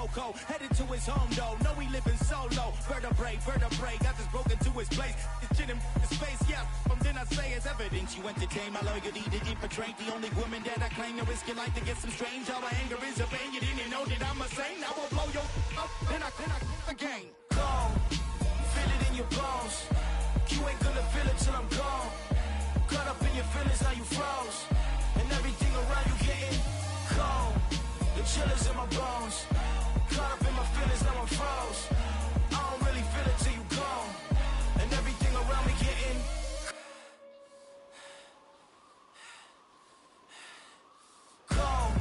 Coco, headed to his home though. No, he living solo. Vertebrae, got this broken to his place. This shit in his face, yeah. From then I say it's evidence you entertain my loyalty to infiltrate. The only woman that I claim to risk your life to get some strange. All my anger is a pain. You didn't know that I'm a saint. I will blow your up. Then I again. Gone. Feel it in your bones. You ain't gonna feel it till I'm gone. Caught up in your feelings, now you froze. And everything around you getting cold. The chillers in my bones. Caught up in my feelings, now I'm froze. I don't really feel it till you gone. And everything around me getting cold.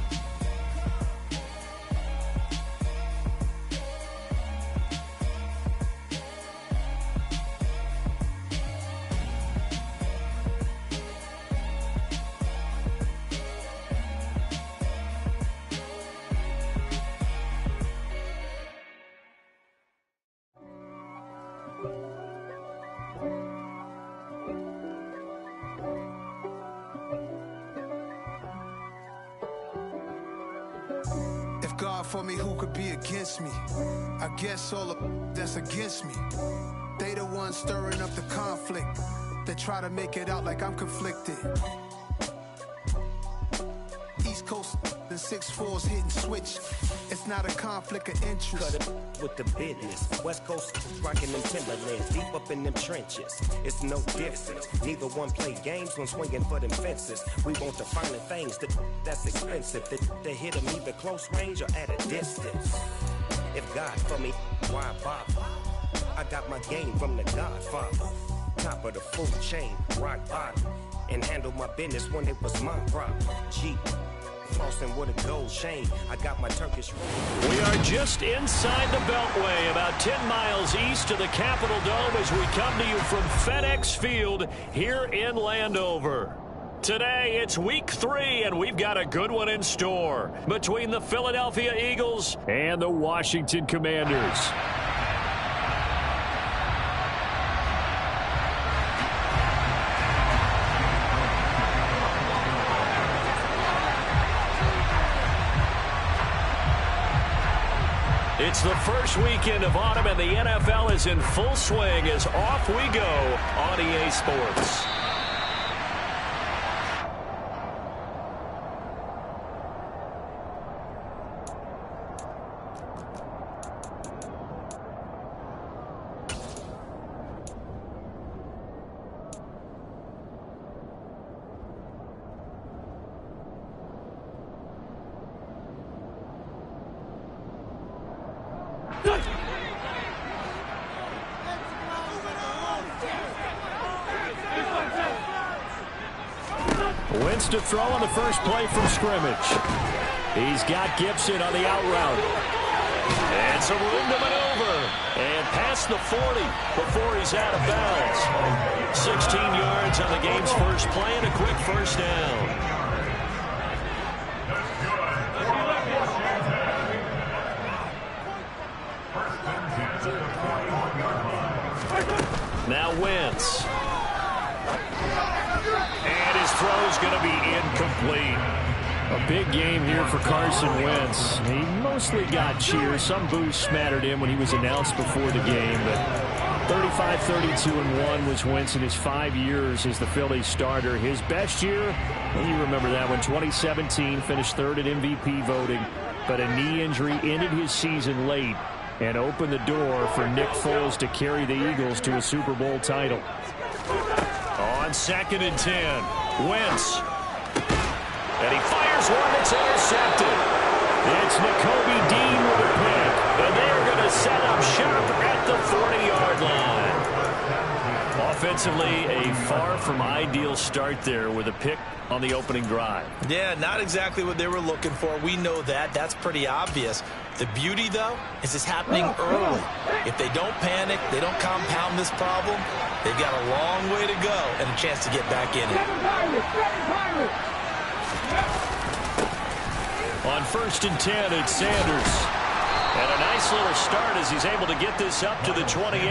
God for me, who could be against me? I guess all the that's against me. They the ones stirring up the conflict. They try to make it out like I'm conflicted. East Coast and 6'4's hitting switch. It's not a conflict of interest. Cut it with the business. West Coast rocking them Timberlands, deep up in them trenches. It's no difference. Neither one play games when swinging for them fences. We want the finer things that's expensive. That hit them either close range or at a distance. If God for me, why bother? I got my game from the Godfather. Top of the food chain, rock bottom. And handle my business when it was my problem. G. Flossing with a gold chain. I got my Turkish. We are just inside the Beltway, about 10 miles east of the Capitol Dome as we come to you from FedEx Field here in Landover. Today, it's week 3, and we've got a good one in store between the Philadelphia Eagles and the Washington Commanders. It's the first weekend of autumn, and the NFL is in full swing as off we go on EA Sports. Wentz to throw on the first play from scrimmage. He's got Gibson on the out route. And some room to maneuver. And past the 40 before he's out of bounds. 16 yards on the game's first play and a quick first down. Now Wentz. And his throw's going to be incomplete. A big game here for Carson Wentz. He mostly got cheers. Some boos smattered him when he was announced before the game. But 35-32-1 was Wentz in his 5 years as the Phillies starter. His best year, well, you remember that one, 2017, finished third in MVP voting. But a knee injury ended his season late and opened the door for Nick Foles to carry the Eagles to a Super Bowl title. On 2nd and 10, Wentz. And he fires one that's intercepted. It's Nakobe Dean with a pick. And they're going to set up shop at the 40-yard line. Offensively, a far from ideal start there with a pick on the opening drive. Yeah, not exactly what they were looking for. We know that. That's pretty obvious. The beauty, though, is it's happening early. If they don't panic, they don't compound this problem, they've got a long way to go and a chance to get back in it. On 1st and 10, it's Sanders. And a nice little start as he's able to get this up to the 28.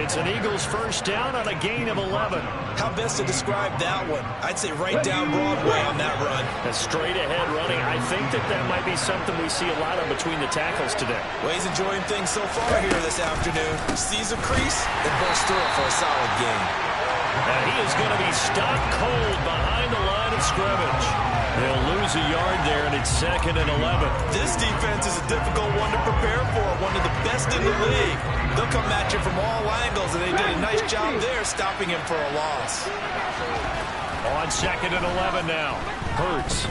It's an Eagles first down on a gain of 11. How best to describe that one? I'd say right down Broadway on that run. A straight ahead running. I think that might be something we see a lot of between the tackles today. Well, he's enjoying things so far here this afternoon. Sees a crease and bursts through it for a solid gain. And he is going to be stopped cold behind the line of scrimmage. They'll lose a yard there, and it's 2nd and 11. This defense is a difficult one to prepare for, one of the best in the league. They'll come at you from all angles, and they did a nice job there stopping him for a loss. On 2nd and 11 now. Hurts.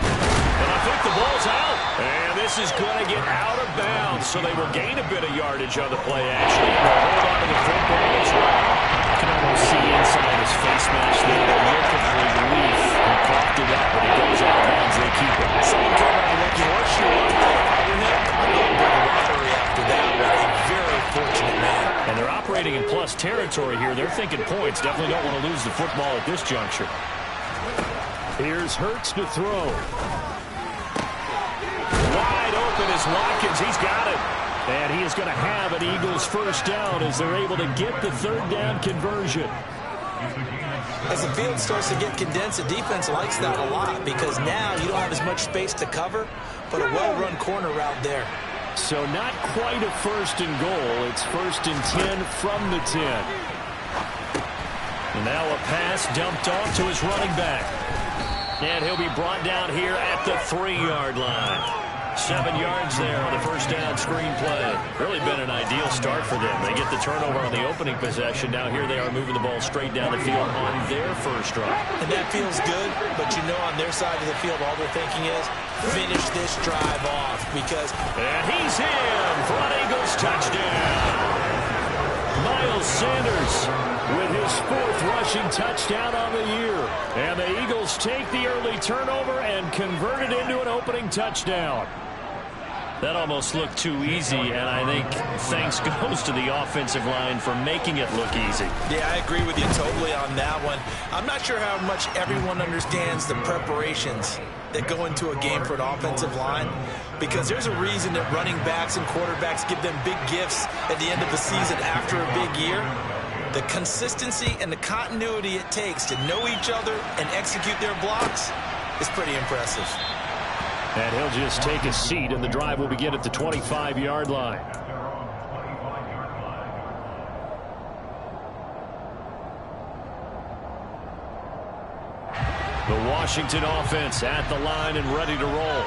And I think the ball's out. And this is going to get out of bounds, so they will gain a bit of yardage on the play, actually. And they'll hold on to the football as well. You can almost see inside his face mask there. The look of relief. He coughed it up, but it goes out of bounds. They keep it. Someone came out and looked your horseshoe up there. I know a big robbery after that, but a very fortunate man. And they're operating in plus territory here. They're thinking points. Definitely don't want to lose the football at this juncture. Here's Hurts to throw. Wide open is Watkins. He's got it. And he is going to have an Eagles first down as they're able to get the third down conversion. As the field starts to get condensed, the defense likes that a lot because now you don't have as much space to cover, but a well-run corner route there. So not quite a 1st and goal. It's 1st and 10 from the 10. And now a pass dumped off to his running back. And he'll be brought down here at the 3-yard line. 7 yards there on the first down screen play. Really been an ideal start for them. They get the turnover on the opening possession. Now here they are moving the ball straight down the field on their first drive. And that feels good, but you know on their side of the field all they're thinking is finish this drive off because... And he's in for an Eagles touchdown. Miles Sanders with his 4th rushing touchdown on the year. And the Eagles take the early turnover and convert it into an opening touchdown. That almost looked too easy, and I think thanks goes to the offensive line for making it look easy. Yeah, I agree with you totally on that one. I'm not sure how much everyone understands the preparations that go into a game for an offensive line, because there's a reason that running backs and quarterbacks give them big gifts at the end of the season after a big year. The consistency and the continuity it takes to know each other and execute their blocks is pretty impressive. And he'll just take a seat, and the drive will begin at the 25-yard line. The Washington offense at the line and ready to roll.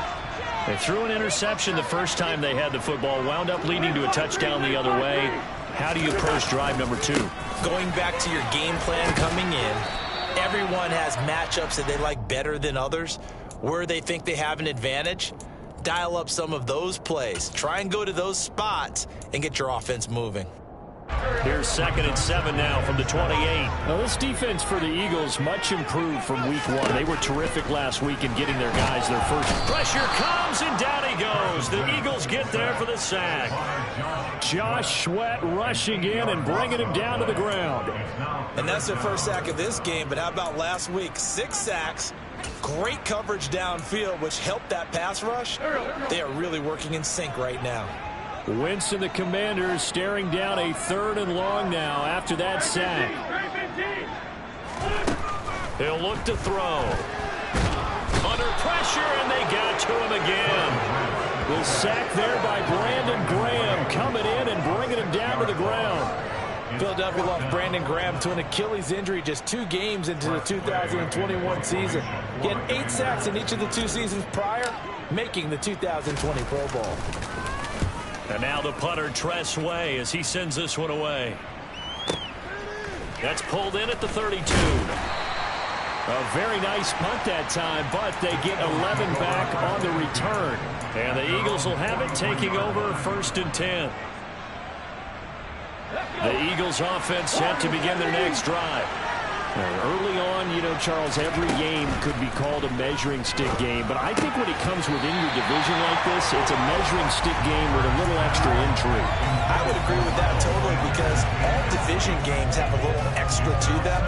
They threw an interception the first time they had the football, wound up leading to a touchdown the other way. How do you approach drive number 2? Going back to your game plan coming in, everyone has matchups that they like better than others. Where they think they have an advantage, dial up some of those plays. Try and go to those spots and get your offense moving. Here's 2nd and 7 now from the 28. Now this defense for the Eagles much improved from week 1. They were terrific last week in getting their guys their first. Pressure comes and down he goes. The Eagles get there for the sack. Josh Sweat rushing in and bringing him down to the ground. And that's their first sack of this game, but how about last week? 6 sacks. Great coverage downfield, which helped that pass rush. They are really working in sync right now. Wentz and the Commanders staring down a 3rd and long now after that sack. He'll look to throw. Under pressure, and they got to him again. The sack there by Brandon Graham coming in and bringing him down to the ground. Philadelphia lost Brandon Graham to an Achilles injury just 2 games into the 2021 season. He had 8 sacks in each of the 2 seasons prior, making the 2020 Pro Bowl. And now the punter, Tress Way, as he sends this one away. That's pulled in at the 32. A very nice punt that time, but they get 11 back on the return. And the Eagles will have it, taking over 1st and 10. The Eagles offense set to begin their next drive. Early on, you know, Charles, every game could be called a measuring stick game, but I think when it comes within your division like this, it's a measuring stick game with a little extra intrigue. I would agree with that totally, because all division games have a little extra to them.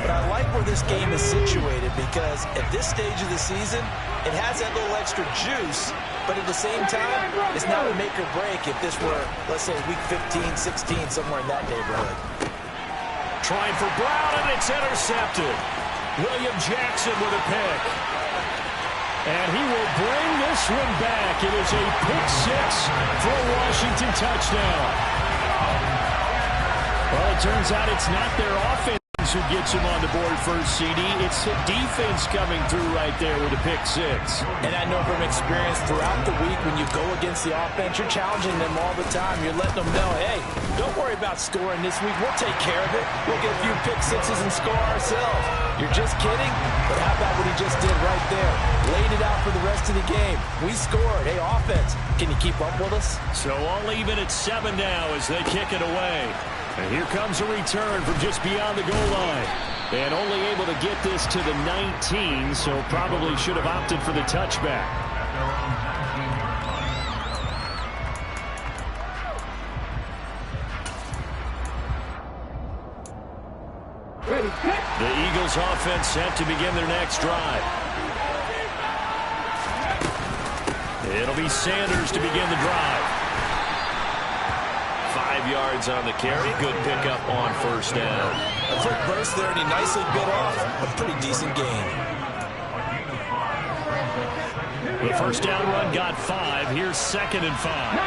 But I like where this game is situated because at this stage of the season, it has that little extra juice, but at the same time, it's not a make or break if this were, let's say, week 15, 16, somewhere in that neighborhood. Trying for Brown, and it's intercepted. William Jackson with a pick. And he will bring this one back. It is a pick six for a Washington touchdown. Well, it turns out it's not their offense who gets him on the board first, CD. It's the defense coming through right there with a pick six. And I know from experience throughout the week when you go against the offense, you're challenging them all the time. You're letting them know, hey, don't worry about scoring this week. We'll take care of it. We'll get a few pick sixes and score ourselves. You're just kidding? But how about what he just did right there? Laid it out for the rest of the game. We scored. Hey, offense, can you keep up with us? So all even at 7 now as they kick it away. And here comes a return from just beyond the goal line. And only able to get this to the 19, so probably should have opted for the touchback. The Eagles offense set to begin their next drive. It'll be Sanders to begin the drive. 5 yards on the carry. Good pickup on first down. A quick burst there, and he nicely bit off a pretty decent gain. The first down run got 5. Here's 2nd and 5.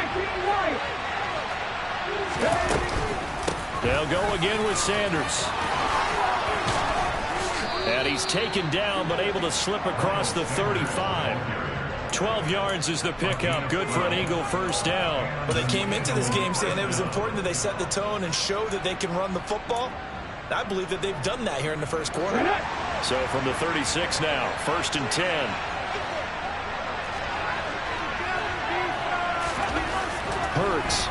They'll go again with Sanders. And he's taken down, but able to slip across the 35. 12 yards is the pickup. Good for an Eagle first down. Well, they came into this game saying it was important that they set the tone and show that they can run the football. And I believe that they've done that here in the first quarter. So from the 36 now, 1st and 10. Hurts.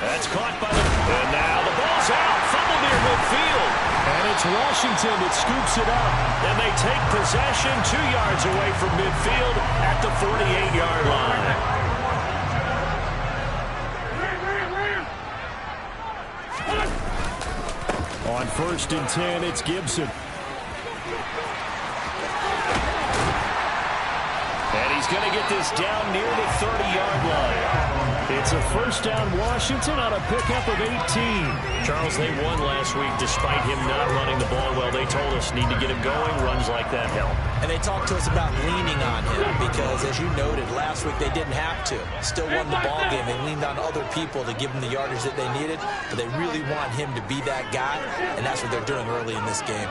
That's caught by the... And now the ball's out. Fumble near midfield. And it's Washington that scoops it up. And they take possession 2 yards away from midfield at the 48-yard line. On 1st and 10, it's Gibson. And he's going to get this down near the 30-yard line. It's a first down Washington on a pickup of 18. Charles, they won last week despite him not running the ball well. They told us need to get him going. Runs like that help. And they talked to us about leaning on him because, as you noted, last week they didn't have to. Still won the ball game. They leaned on other people to give them the yardage that they needed. But they really want him to be that guy, and that's what they're doing early in this game.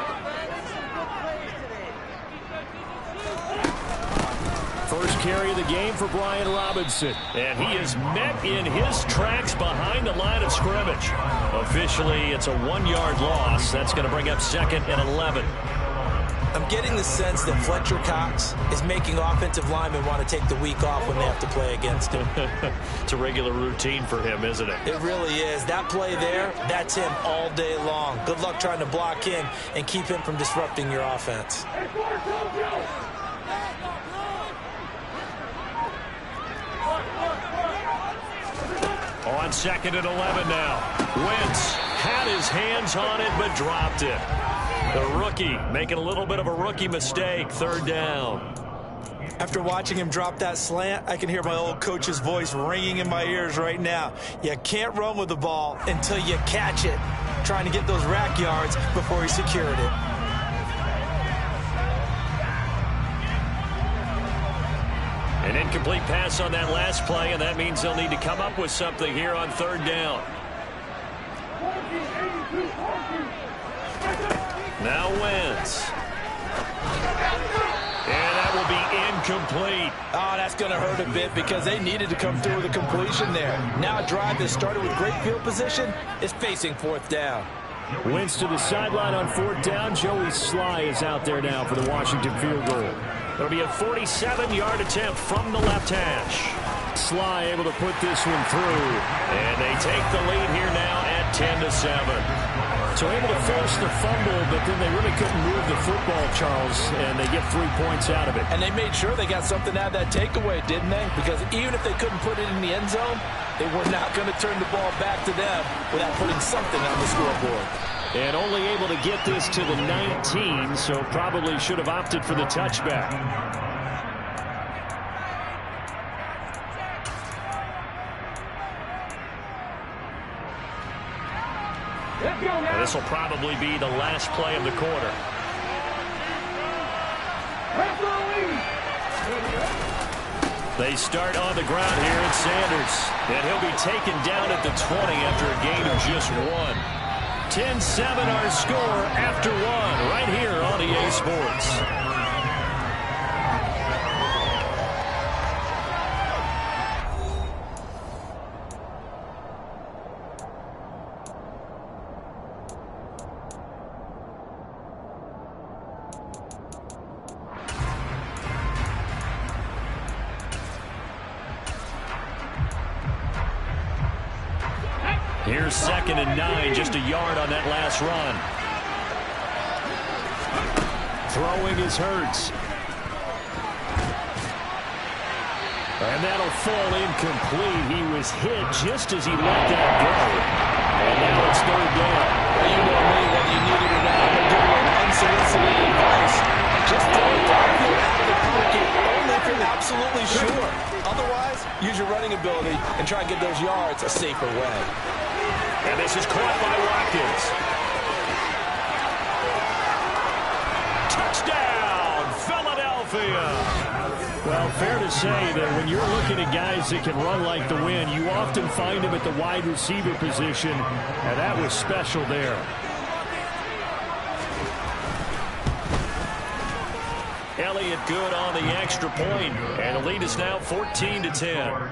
First carry of the game for Brian Robinson. And he is met in his tracks behind the line of scrimmage. Officially, it's a 1-yard loss. That's going to bring up 2nd and 11. I'm getting the sense that Fletcher Cox is making offensive linemen want to take the week off when they have to play against him. It's a regular routine for him, isn't it? It really is. That play there, that's him all day long. Good luck trying to block him and keep him from disrupting your offense. On 2nd and 11 now. Wentz had his hands on it but dropped it. The rookie making a little bit of a rookie mistake. 3rd down. After watching him drop that slant, I can hear my old coach's voice ringing in my ears right now. You can't run with the ball until you catch it. Trying to get those rack yards before he secured it. An incomplete pass on that last play, and that means they'll need to come up with something here on 3rd down. Now Wentz. And that will be incomplete. Oh, that's going to hurt a bit because they needed to come through with a completion there. Now a drive that started with great field position is facing 4th down. Wentz to the sideline on 4th down. Joey Sly is out there now for the Washington field goal. It'll be a 47-yard attempt from the left hash. Sly able to put this one through. And they take the lead here now at 10-7. So able to force the fumble, but then they really couldn't move the football, Charles, and they get 3 points out of it. And they made sure they got something out of that takeaway, didn't they? Because even if they couldn't put it in the end zone, they were not going to turn the ball back to them without putting something on the scoreboard. And only able to get this to the 19, so probably should have opted for the touchback. This will probably be the last play of the quarter. They start on the ground here at Sanders. And he'll be taken down at the 20 after a gain of just 1. 10-7 our score after 1 right here on EA Sports. Here's 2nd and 9, just a yard on that last run. Throwing is Hurts. And that'll fall incomplete. He was hit just as he let that go. And now it's 3rd down. You know me, whether you need it or not, I'm giving you unsolicited advice. Just throw it downfield out of the pocket, only if you're absolutely sure. Otherwise, use your running ability and try and get those yards a safer way. And this is caught by Watkins. Touchdown, Philadelphia. Well, fair to say that when you're looking at guys that can run like the wind, you often find them at the wide receiver position, and that was special there. Elliott good on the extra point, and the lead is now 14-10.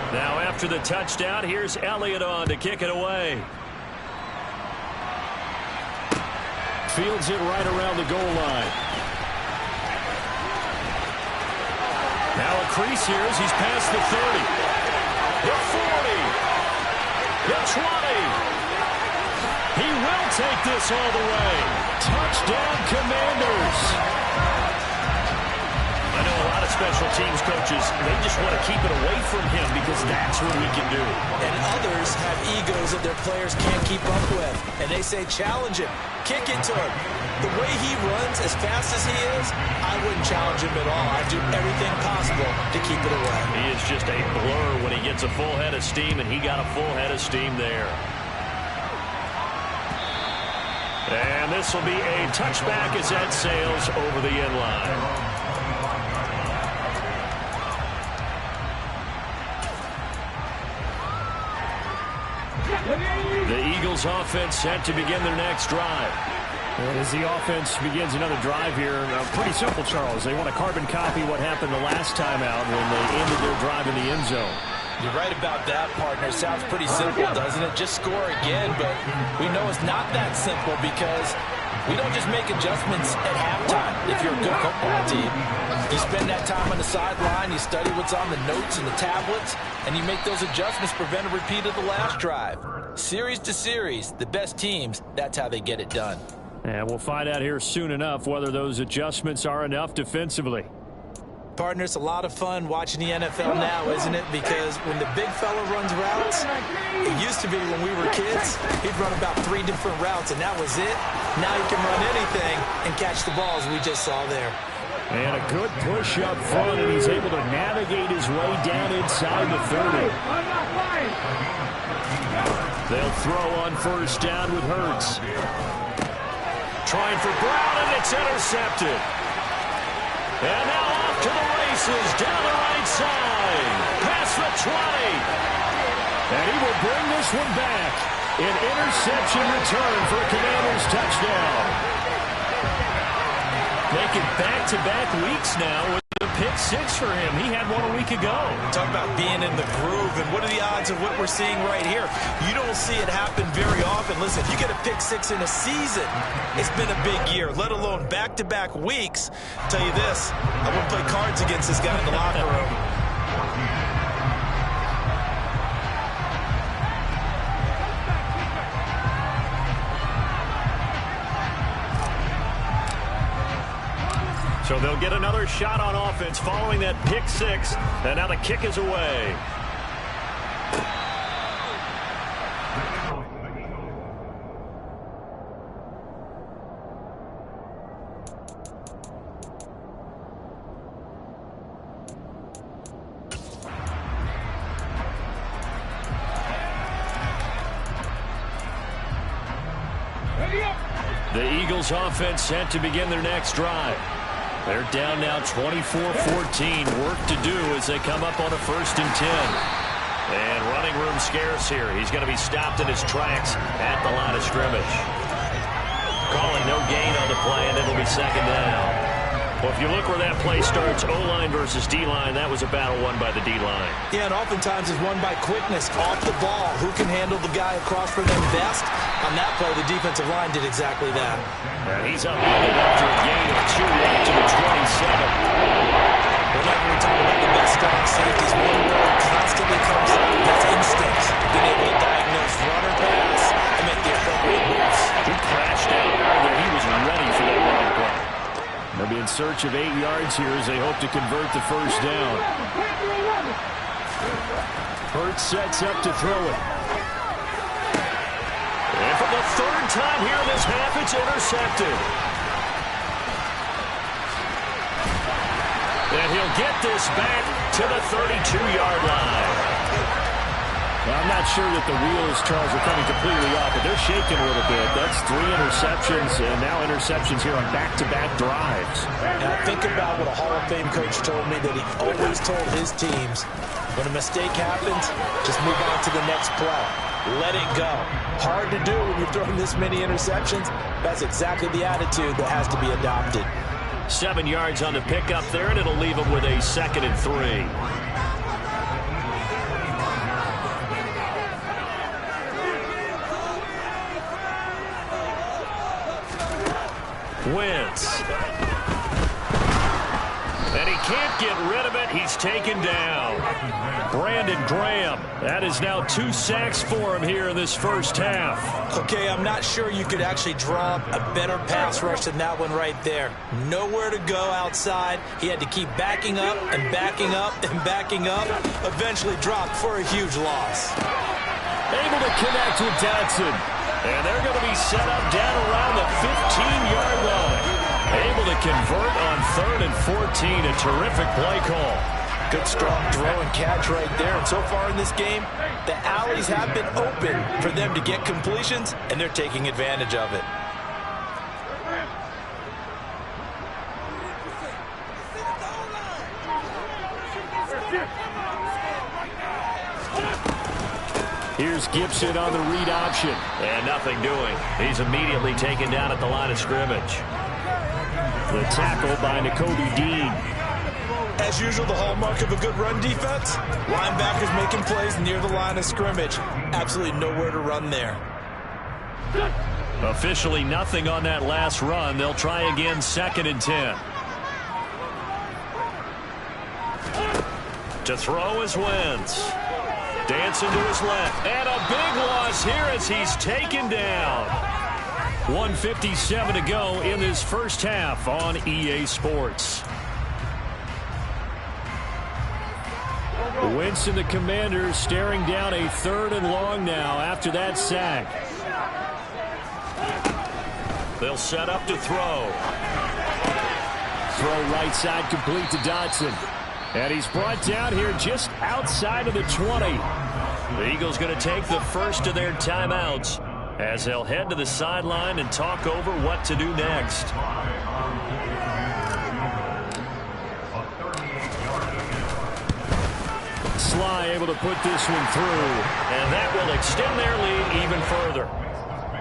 Now after the touchdown, here's Elliott on to kick it away. Fields it right around the goal line. Now a crease here as he's past the 30. The 40. The 20. He will take this all the way. Touchdown, Commanders. I know a lot of special teams coaches, they just want to keep it away from him because that's what we can do. And others have egos that their players can't keep up with. And they say, challenge him. Kick it to him. The way he runs, as fast as he is, I wouldn't challenge him at all. I'd do everything possible to keep it away. He is just a blur when he gets a full head of steam, and he got a full head of steam there. And this will be a touchback as that sails over the end line. The Eagles offense set to begin their next drive. And as the offense begins another drive here, pretty simple, Charles. They want to carbon copy what happened the last time out when they ended their drive in the end zone. You're right about that, partner. Sounds pretty simple, doesn't it? Just score again, but we know it's not that simple because we don't just make adjustments at halftime if you're a good football team. You spend that time on the sideline, you study what's on the notes and the tablets, and you make those adjustments to prevent a repeat of the last drive. Series to series, the best teams, that's how they get it done. And we'll find out here soon enough whether those adjustments are enough defensively. Partner, it's a lot of fun watching the NFL now, isn't it? Because when the big fella runs routes, it used to be when we were kids, he'd run about 3 different routes, and that was it. Now he can run anything and catch the balls we just saw there. And a good push up front, and he's able to navigate his way down inside the 30. They'll throw on first down with Hurts. Trying for Brown, and it's intercepted. And now off to the races, down the right side. Past the 20. And he will bring this one back. An interception return for a Commanders touchdown. Making back-to-back weeks now with a pick 6 for him. He had one a week ago. Talk about being in the groove, and what are the odds of what we're seeing right here? You don't see it happen very often. Listen, if you get a pick 6 in a season, it's been a big year, let alone back-to-back weeks. I'll tell you this, I wouldn't play cards against this guy in the locker room. So they'll get another shot on offense following that pick six. And now the kick is away. The Eagles offense set to begin their next drive. They're down now 24-14. Work to do as they come up on a 1st and 10. And running room scarce here. He's going to be stopped in his tracks at the line of scrimmage. Calling no gain on the play, and it'll be 2nd down. Well, if you look where that play starts, O-line versus D-line, that was a battle won by the D-line. Yeah, and oftentimes is won by quickness off the ball. Who can handle the guy across from them best? On that play, the defensive line did exactly that. And he's up after a gain of 2 out to the 27. Whenever we talk about the best strong safeties, one word constantly comes up. That's instinct. Being able to diagnose run or pass and make the appropriate moves. He crashed out there. He was ready for that running play. They'll be in search of 8 yards here as they hope to convert the 1st down. Hurts sets up to throw it. And for the 3rd time here in this half, it's intercepted. And he'll get this back to the 32-yard line. Well, I'm not sure that the wheels, Charles, are coming completely off, but they're shaking a little bit. That's 3 interceptions, and now interceptions here on back-to-back drives. Now think about what a Hall of Fame coach told me, that he always told his teams, when a mistake happens, just move on to the next play. Let it go. Hard to do when you're throwing this many interceptions. That's exactly the attitude that has to be adopted. 7 yards on the pickup there, and it'll leave them with a 2nd and 3. Wentz. And he can't get rid of it. He's taken down. Brandon Graham. That is now 2 sacks for him here in this 1st half. Okay, I'm not sure you could actually draw a better pass rush than that one right there. Nowhere to go outside. He had to keep backing up and backing up and backing up. Eventually dropped for a huge loss. Able to connect with Dotson. And they're going to be set up down around the 15-yard line. Able to convert on 3rd and 14. A terrific play call. Good strong throw and catch right there. And so far in this game, the alleys have been open for them to get completions, and they're taking advantage of it. Here's Gibson on the read option. And nothing doing. He's immediately taken down at the line of scrimmage. The tackle by Nakobe Dean. As usual, the hallmark of a good run defense, linebackers making plays near the line of scrimmage. Absolutely nowhere to run there. Officially nothing on that last run. They'll try again, 2nd and 10. To throw is Wentz. Dancing to his left. And a big loss here as he's taken down. 1:57 to go in this 1st half on EA Sports. Wentz and the Commanders staring down a 3rd and long now after that sack. They'll set up to throw. Throw right side complete to Dotson. And he's brought down here just outside of the 20. The Eagles going to take the first of their timeouts as they'll head to the sideline and talk over what to do next. Sly able to put this one through, and that will extend their lead even further.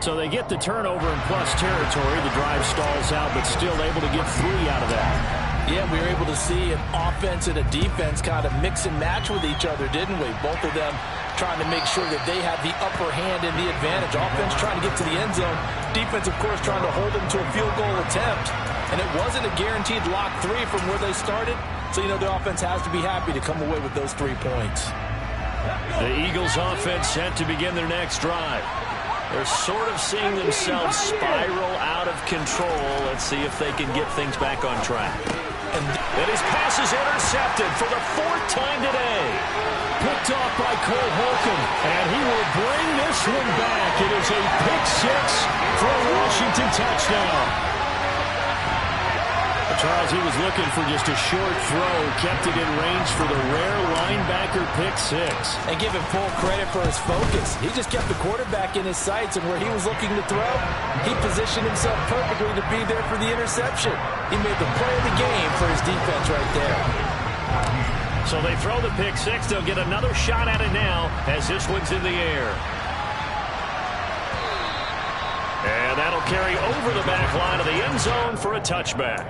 So they get the turnover in plus territory. The drive stalls out, but still able to get 3 out of that. Yeah, we were able to see an offense and a defense kind of mix and match with each other, didn't we? Both of them trying to make sure that they had the upper hand and the advantage. Offense trying to get to the end zone. Defense, of course, trying to hold them to a field goal attempt. And it wasn't a guaranteed lock 3 from where they started. So, you know, the offense has to be happy to come away with those 3 points. The Eagles offense set to begin their next drive. They're sort of seeing themselves spiral out of control. Let's see if they can get things back on track. And his pass is intercepted for the 4th time today. Picked off by Cole Holcomb, and he will bring this one back. It is a pick 6 for a Washington touchdown. Charles, he was looking for just a short throw, kept it in range for the rare linebacker pick 6. And give him full credit for his focus. He just kept the quarterback in his sights, and where he was looking to throw, he positioned himself perfectly to be there for the interception. He made the play of the game for his defense right there. So they throw the pick 6. They'll get another shot at it now as this one's in the air. And that'll carry over the back line of the end zone for a touchback.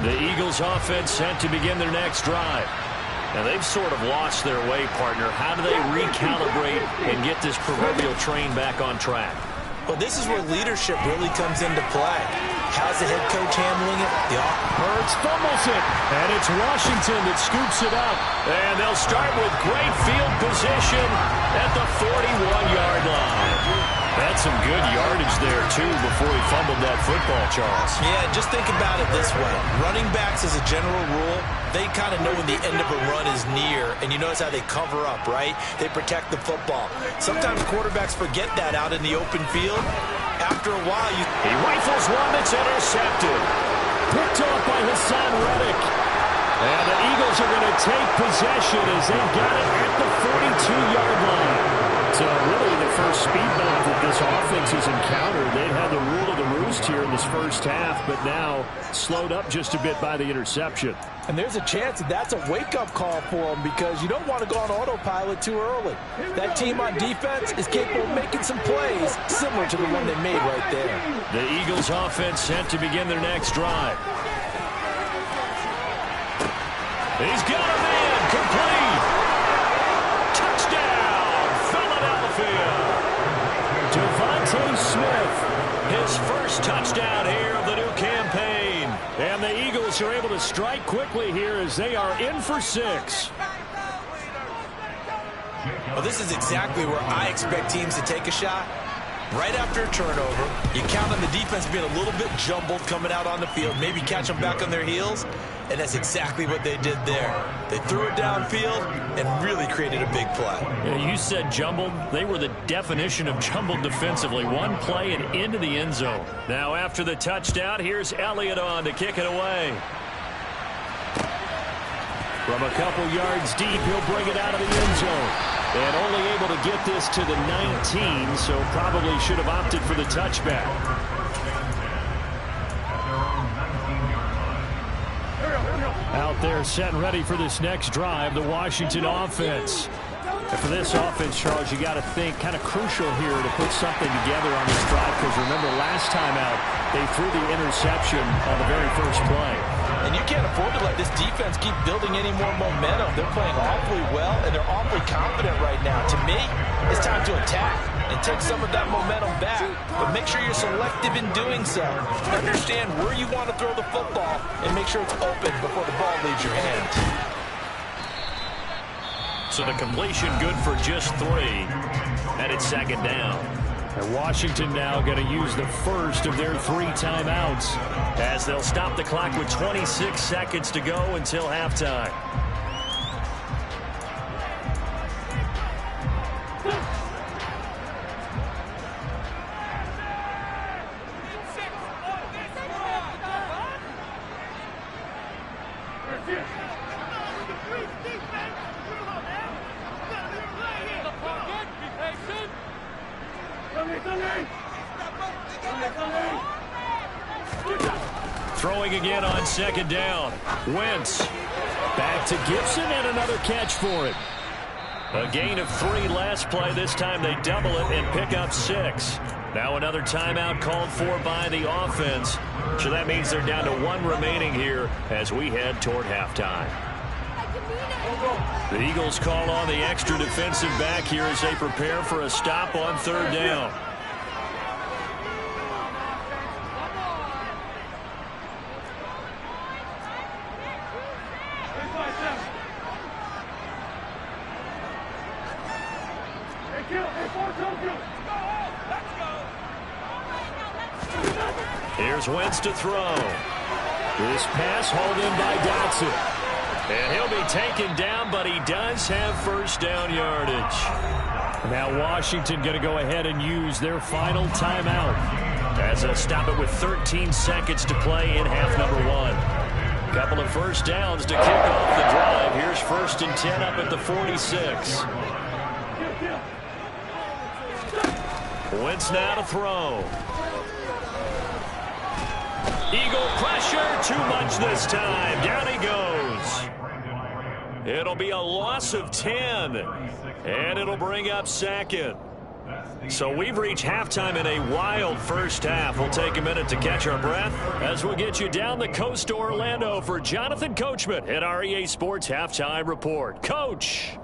The Eagles offense set to begin their next drive. Now they've sort of lost their way, partner. How do they recalibrate and get this proverbial train back on track? Well, this is where leadership really comes into play. How's the head coach handling it? Hurts fumbles it, and it's Washington that scoops it up. And they'll start with great field position at the 41-yard line. That's some good yardage there, too, before he fumbled that football, Charles. Yeah, just think about it this way. Running backs, as a general rule, they kind of know when the end of a run is near, and you notice how they cover up, right? They protect the football. Sometimes quarterbacks forget that out in the open field. After a while, he rifles one that's intercepted. Picked off by Hassan Reddick. And the Eagles are going to take possession as they've got it at the 42-yard line. So really the first speed bump that this offense has encountered. They've had the rule of the roost here in this first half, but now slowed up just a bit by the interception. And there's a chance that that's a wake-up call for them because you don't want to go on autopilot too early. That team on defense is capable of making some plays similar to the one they made right there. The Eagles offense set to begin their next drive. He's got a man complete. Touchdown, Philadelphia. Devontae Smith, his first touchdown here of the new campaign. And the Eagles are able to strike quickly here as they are in for 6. Well, this is exactly where I expect teams to take a shot. Right after a turnover, you count on the defense being a little bit jumbled coming out on the field, maybe catch them back on their heels, and that's exactly what they did there. They threw it downfield and really created a big play. Yeah, you said jumbled. They were the definition of jumbled defensively. One play and into the end zone. Now after the touchdown, here's Elliott on to kick it away. From a couple yards deep, he'll bring it out of the end zone. And only able to get this to the 19, so probably should have opted for the touchback. Out there set and ready for this next drive, the Washington offense. And for this offense, Charles, you got to think kind of crucial here to put something together on this drive, because remember last time out, they threw the interception on the very first play. And you can't afford to let this defense keep building any more momentum. They're playing awfully well, and they're awfully confident right now. To me, it's time to attack and take some of that momentum back. But make sure you're selective in doing so. Understand where you want to throw the football and make sure it's open before the ball leaves your hands. So the completion good for just 3. And it's second down. And Washington now going to use the first of their 3 timeouts as they'll stop the clock with 26 seconds to go until halftime. Throwing again on second down. Wentz back to Gibson and another catch for it. A gain of 3 last play. This time they double it and pick up 6. Now another timeout called for by the offense. So that means they're down to 1 remaining here as we head toward halftime. The Eagles call on the extra defensive back here as they prepare for a stop on third down. Here's Wentz to throw. This pass hauled in by Dotson. And he'll be taken down, but he does have first down yardage. Now Washington going to go ahead and use their final timeout as they'll stop it with 13 seconds to play in half number 1. Couple of first downs to kick off the drive. Here's 1st and 10 up at the 46. Wentz now to throw. Eagle pressure, too much this time. Down he goes. It'll be a loss of 10, and it'll bring up 2nd. So we've reached halftime in a wild first half. We'll take a minute to catch our breath as we'll get you down the coast to Orlando for Jonathan Coachman at our EA Sports Halftime Report. Coach.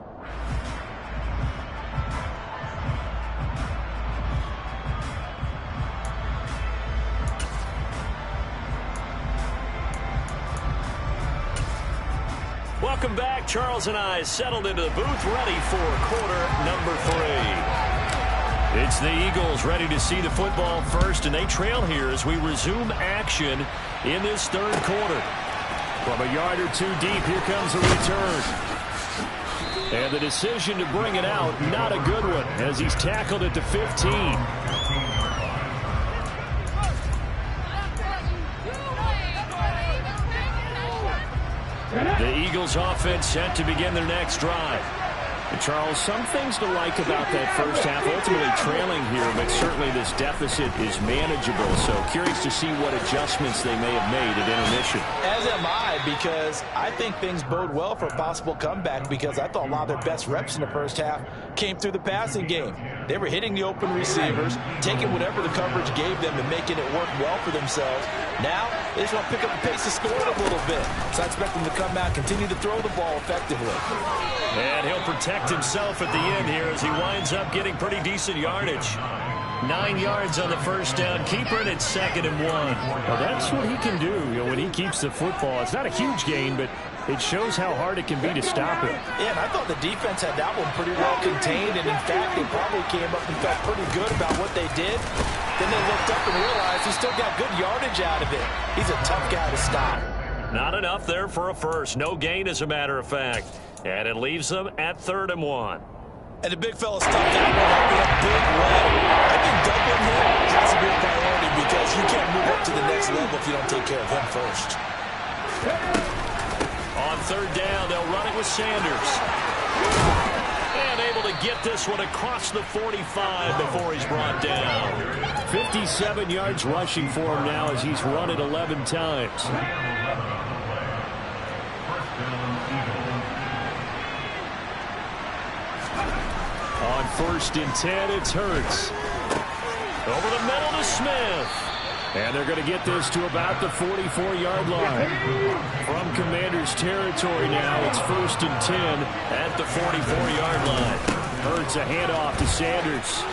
Welcome back. Charles and I settled into the booth, ready for quarter number 3. It's the Eagles ready to see the football first, and they trail here as we resume action in this 3rd quarter. From a yard or 2 deep, here comes a return. And the decision to bring it out, not a good one, as he's tackled at the 15. The Eagles offense set to begin their next drive. And Charles, some things to like about that first half. Ultimately trailing here, but certainly this deficit is manageable. So curious to see what adjustments they may have made at intermission. As am I, because I think things bode well for a possible comeback, because I thought a lot of their best reps in the first half came through the passing game. They were hitting the open receivers, taking whatever the coverage gave them and making it work well for themselves. Now, they just want to pick up the pace of scoring a little bit. So I expect them to come out, continue to throw the ball effectively. And he'll protect himself at the end here as he winds up getting pretty decent yardage. 9 yards on the first down. Keeper it at 2nd and 1. Well, that's what he can do, when he keeps the football. It's not a huge gain, but it shows how hard it can be to stop it. Yeah, and I thought the defense had that one pretty well contained, and in fact, they probably came up and felt pretty good about what they did. Then they looked up and realized he still got good yardage out of it. He's a tough guy to stop. Not enough there for a first. No gain, as a matter of fact. And it leaves them at 3rd and 1. And the big fella stuck that one up in a big way. I think doubling him has to be a priority, because you can't move up to the next level if you don't take care of him first. On 3rd down, they'll run it with Sanders. And able to get this one across the 45 before he's brought down. 57 yards rushing for him now as he's run it 11 times. On 1st and 10, it's Hurts. Over the middle to Smith. And they're going to get this to about the 44-yard line. From Commanders territory now, it's 1st and 10 at the 44-yard line. Hurts a handoff to Sanders.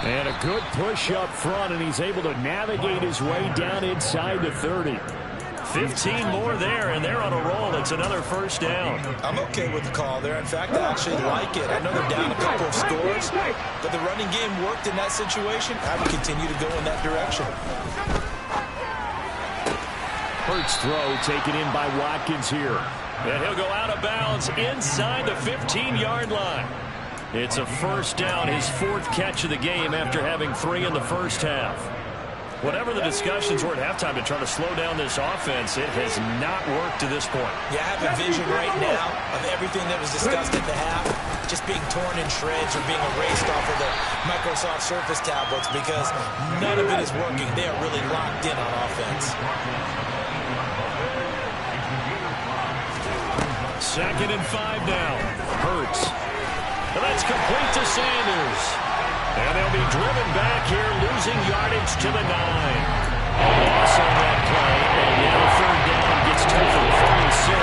And a good push up front, and he's able to navigate his way down inside the 30. 15 more there, and they're on a roll. It's another first down. I'm okay with the call there. In fact, I actually like it. I know they're down a couple of scores, but the running game worked in that situation. I would continue to go in that direction. Hurts throw taken in by Watkins here. And he'll go out of bounds inside the 15-yard line. It's a first down, his 4th catch of the game after having 3 in the first half. Whatever the discussions were at halftime to try to slow down this offense, it has not worked to this point. Yeah, I have a vision right now of everything that was discussed at the half just being torn in shreds or being erased off of the Microsoft Surface tablets, because none of it is working. They are really locked in on offense. 2nd and 5 now. Hurts. And that's complete to Sanders. And they'll be driven back here, losing yardage to the 9. Loss on that play, and now 3rd down gets tougher, 36.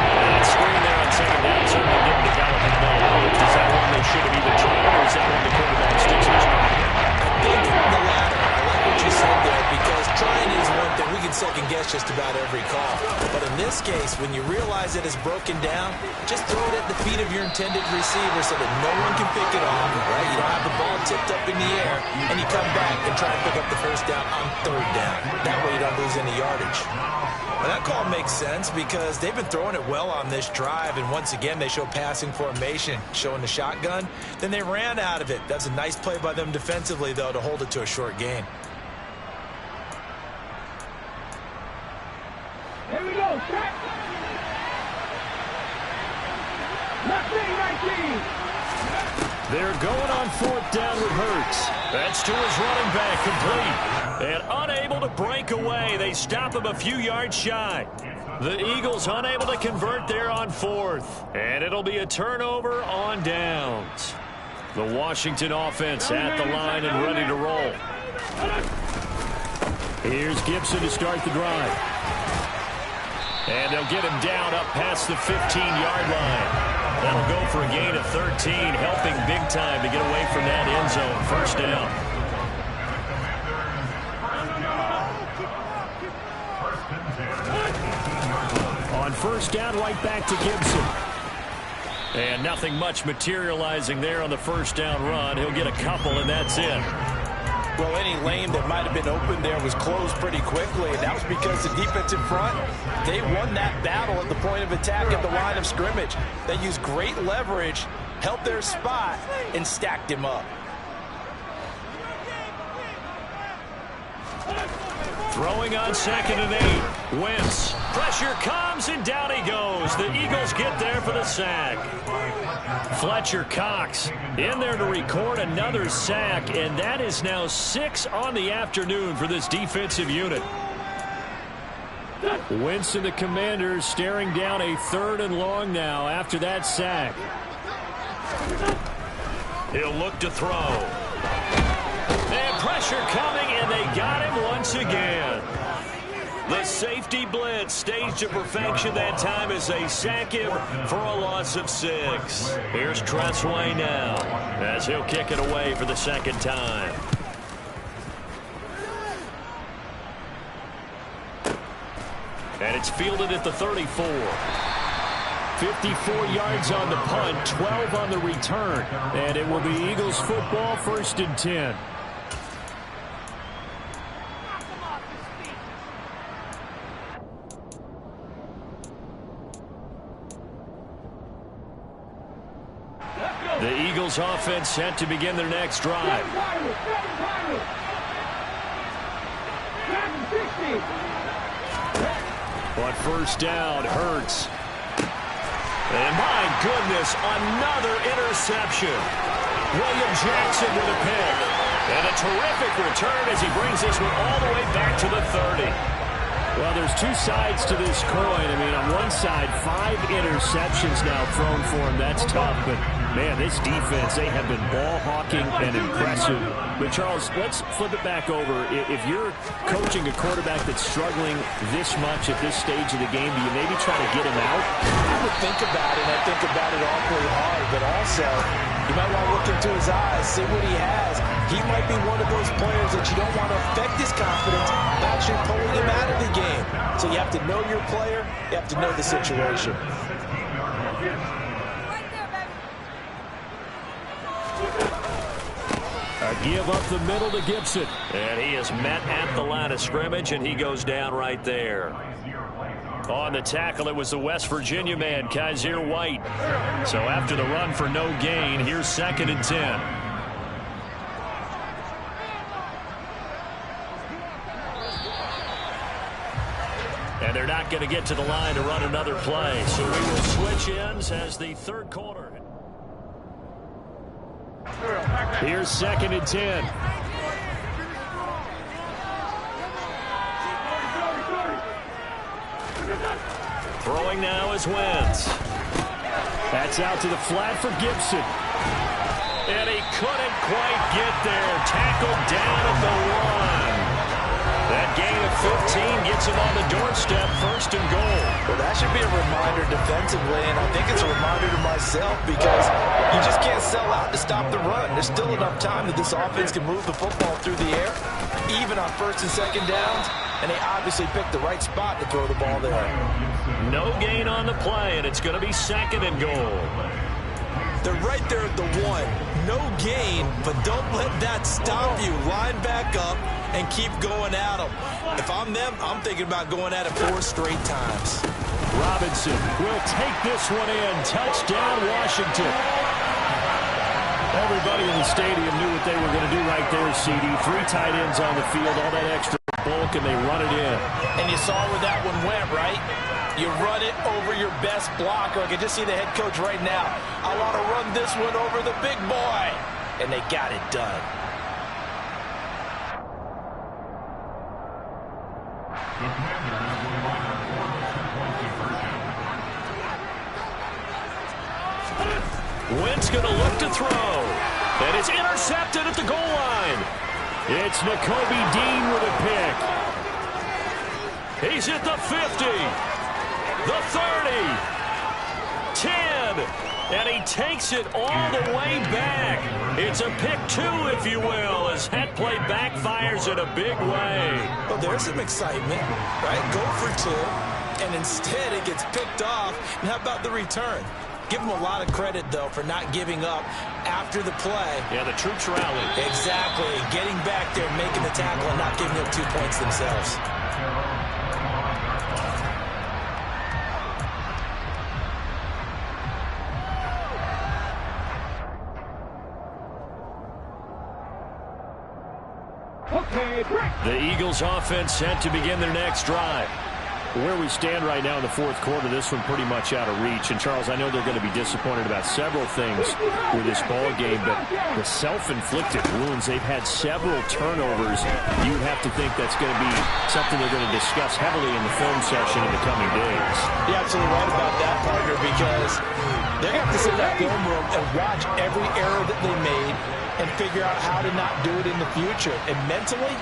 And that screen there on 2nd down certainly didn't develop in knowledge. Is that one they should have either tried, or is that one the quarterback sticks with? I think the latter. I like what you said there, because trying is one thing. We can second guess just about every call. But in this case, when you realize it is broken down, just throw it at the feet of your intended receiver so that no one can pick it off, right? You don't have the ball tipped up in the air, and you come back and try to pick up the first down on third down. That way you don't lose any yardage. Well, that call makes sense because they've been throwing it well on this drive, and once again they show passing formation, showing the shotgun. Then they ran out of it. That's a nice play by them defensively, though, to hold it to a short gain. Here we go, set. 19. They're going on fourth down with Hurts. That's to his running back, complete. And unable to break away. They stop him a few yards shy. The Eagles unable to convert there on fourth. And it'll be a turnover on downs. The Washington offense at the line and ready to roll. Here's Gibson to start the drive. And they'll get him down up past the 15-yard line. That'll go for a gain of 13, helping big time to get away from that end zone. First down. On first down, right back to Gibson. And nothing much materializing there on the first down run. He'll get a couple, and that's it. Well, any lane that might have been open there was closed pretty quickly, and that was because the defensive front, they won that battle at the point of attack at the line of scrimmage. They used great leverage, held their spot, and stacked him up. Throwing on 2nd and 8. Wentz. Pressure comes, and down he goes. The Eagles get there for the sack. Fletcher Cox in there to record another sack, and that is now 6 on the afternoon for this defensive unit. Wentz and the Commanders staring down a 3rd and long now after that sack. He'll look to throw. And pressure coming, and they got him once again. The safety blitz staged to perfection that time as they sack him for a loss of 6. Here's Tressway now as he'll kick it away for the second time. And it's fielded at the 34. 54 yards on the punt, 12 on the return. And it will be Eagles football, 1st and 10. The Eagles offense set to begin their next drive. On first down, Hurts. And my goodness, another interception. William Jackson with a pick. And a terrific return as he brings this one all the way back to the 30. Well, there's two sides to this coin. I mean, on one side, 5 interceptions now thrown for him. That's tough, but man, this defense, they have been ball hawking and impressive. But Charles, let's flip it back over. If you're coaching a quarterback that's struggling this much at this stage of the game, do you maybe try to get him out? I would think about it, and I think about it awfully hard, but also you might want to look into his eyes, see what he has. He might be one of those players that you don't want to affect his confidence by actually pulling him out of the game. So you have to know your player, you have to know the situation. A give up the middle to Gibson. And he is met at the line of scrimmage, and he goes down right there. On the tackle, it was the West Virginia man, Kaiser White. So after the run for no gain, here's 2nd and 10. And they're not going to get to the line to run another play. So we will switch ends as the 3rd quarter. Here's 2nd and 10. Throwing now is Wentz. That's out to the flat for Gibson. And he couldn't quite get there. Tackled down at the 1. That gain of 15 gets him on the doorstep, 1st and goal. Well, that should be a reminder defensively, and I think it's a reminder to myself because you just can't sell out to stop the run. There's still enough time that this offense can move the football through the air, even on first and second downs, and they obviously picked the right spot to throw the ball there. No gain on the play, and it's going to be 2nd and goal. They're right there at the 1. No gain, but don't let that stop you. Line back up and keep going at them. If I'm them, I'm thinking about going at it 4 straight times. Robinson will take this one in. Touchdown, Washington. Everybody in the stadium knew what they were going to do right there, CD. 3 tight ends on the field, all that extra bulk, and they run it in. And you saw where that one went, right? You run it over your best blocker. I can just see the head coach right now. I want to run this one over the big boy. And they got it done. Wentz going to look to throw. And it's intercepted at the goal line. It's Nakobe Dean with a pick. He's at the 50. The 30, 10, and he takes it all the way back. It's a pick 2, if you will, as that play backfires in a big way. Well, there's some excitement, right? Go for 2, and instead it gets picked off. And how about the return? Give him a lot of credit, though, for not giving up after the play. Yeah, the troops rallied. Exactly. Getting back there, making the tackle, and not giving up 2 points themselves. The Eagles offense set to begin their next drive. Where we stand right now in the 4th quarter, this one pretty much out of reach. And, Charles, I know they're going to be disappointed about several things with this ball game, but the self-inflicted wounds, they've had several turnovers. You would have to think that's going to be something they're going to discuss heavily in the film session in the coming days. You're absolutely right about that, partner, because they're going to have to sit in that film room and watch every error that they made and figure out how to not do it in the future. And mentally,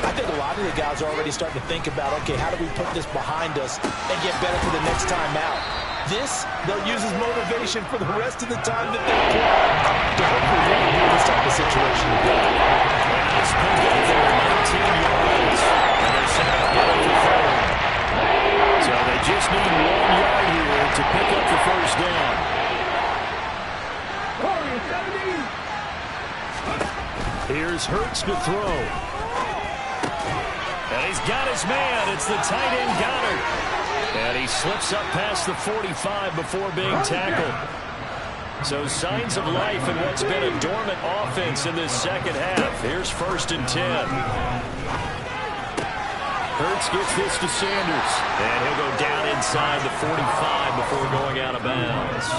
I think a lot of the guys are already starting to think about, okay, how do we put this behind us and get better for the next time out? This, they'll use as motivation for the rest of the time that they play to hopefully never do this type of situation again. Nice pick up there, 19 yards. And they're set up for 3rd. So they just need 1 yard here to pick up the first down. Here's Hurts to throw. And he's got his man. It's the tight end Goddard. And he slips up past the 45 before being tackled. So signs of life in what's been a dormant offense in this second half. Here's 1st and 10. Hurts gets this to Sanders. And he'll go down inside the 45 before going out of bounds.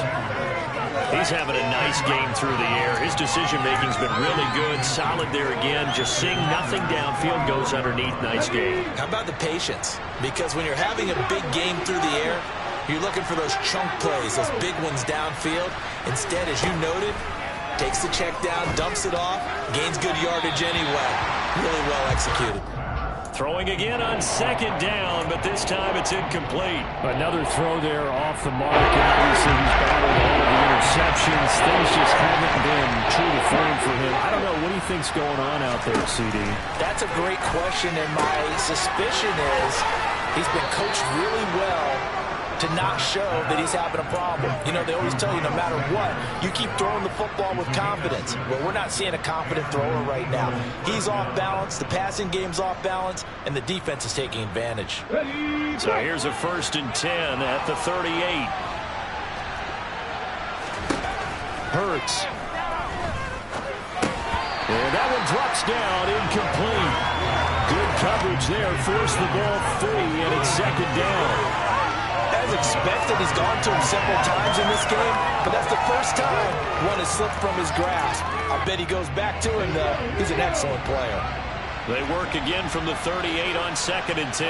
He's having a nice game through the air. His decision-making's been really good. Solid there again. Just seeing nothing downfield, goes underneath. Nice game. How about the patience? Because when you're having a big game through the air, you're looking for those chunk plays, those big ones downfield. Instead, as you noted, takes the check down, dumps it off, gains good yardage anyway. Really well executed. Throwing again on 2nd down, but this time it's incomplete. Another throw there off the mark, and obviously he's battled all of the interceptions. Things just haven't been true to form for him. I don't know. What do you think's going on out there, CD? That's a great question, and my suspicion is he's been coached really well to not show that he's having a problem. You know, they always tell you no matter what, you keep throwing the football with confidence. Well, we're not seeing a confident thrower right now. He's off balance, the passing game's off balance, and the defense is taking advantage. So here's a 1st and 10 at the 38. Hurts. And that one drops down, incomplete. Good coverage there, forced the ball free, and it's 2nd down. As expected, he's gone to him several times in this game, but that's the first time one has slipped from his grasp. I bet he goes back to him, though. He's an excellent player. They work again from the 38 on 2nd and 10.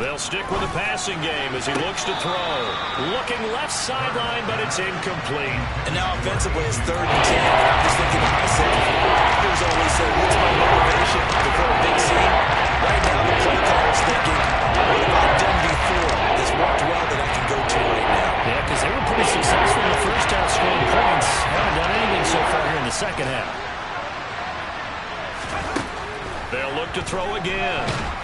They'll stick with the passing game as he looks to throw. Looking left sideline, but it's incomplete. And now offensively, it's 3rd and 10. I'm just thinking to myself, actors always say, what's my motivation before a big scene? again.